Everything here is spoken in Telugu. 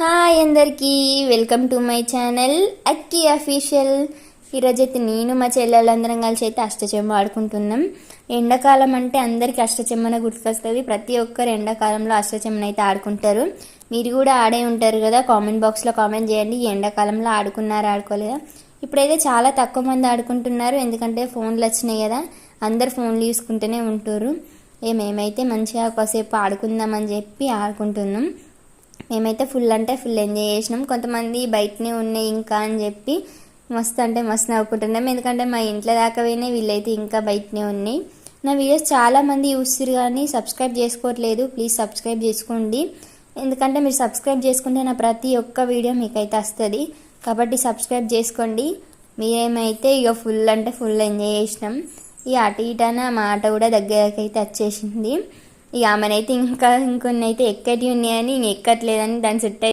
హాయ్ అందరికీ, welcome to my channel Akki official. ఈరోజైతే నేను మా చెల్లెళ్ళందరం కలిసి అయితే అష్టచెమ్మ ఆడుకుంటున్నాం. ఎండాకాలం అంటే అందరికీ అష్టచెమ్మన గుర్తుకొస్తుంది. ప్రతి ఒక్కరు ఎండాకాలంలో అష్టచెమ్మన అయితే ఆడుకుంటారు. మీరు కూడా ఆడే ఉంటారు కదా. కామెంట్ బాక్స్లో కామెంట్ చేయండి, ఎండాకాలంలో ఆడుకున్నారా ఆడుకోలేదా. ఇప్పుడైతే చాలా తక్కువ మంది ఆడుకుంటున్నారు, ఎందుకంటే ఫోన్లు వచ్చినాయి కదా, అందరు ఫోన్లు తీసుకుంటూనే ఉంటారు. మేమైతే మంచిగా కాసేపు ఆడుకుందామని చెప్పి ఆడుకుంటున్నాం. మేమైతే ఫుల్ అంటే ఫుల్ ఎంజాయ్ చేసినాం. కొంతమంది బయటనే ఉన్నాయి ఇంకా అని చెప్పి మస్తు అంటే మస్తు నవ్వుకుంటున్నాం, ఎందుకంటే మా ఇంట్లో దాకా పోయినాయి, వీళ్ళైతే ఇంకా బయటనే ఉన్నాయి. నా వీడియోస్ చాలామంది చూస్తారు కానీ సబ్స్క్రైబ్ చేసుకోవట్లేదు. ప్లీజ్ సబ్స్క్రైబ్ చేసుకోండి, ఎందుకంటే మీరు సబ్స్క్రైబ్ చేసుకుంటే నా ప్రతి ఒక్క వీడియో మీకైతే వస్తుంది. కాబట్టి సబ్స్క్రైబ్ చేసుకోండి. మేమైతే ఇక ఫుల్ అంటే ఫుల్ ఎంజాయ్ చేసినాం. ఈ అటు ఇటన మా ఆట కూడా దగ్గరకైతే వచ్చేసింది. ఇక ఆమెనైతే ఇంకొన్ని అయితే ఎక్కటి ఉన్నాయని ఎక్కట్లేదని దాని చుట్టూ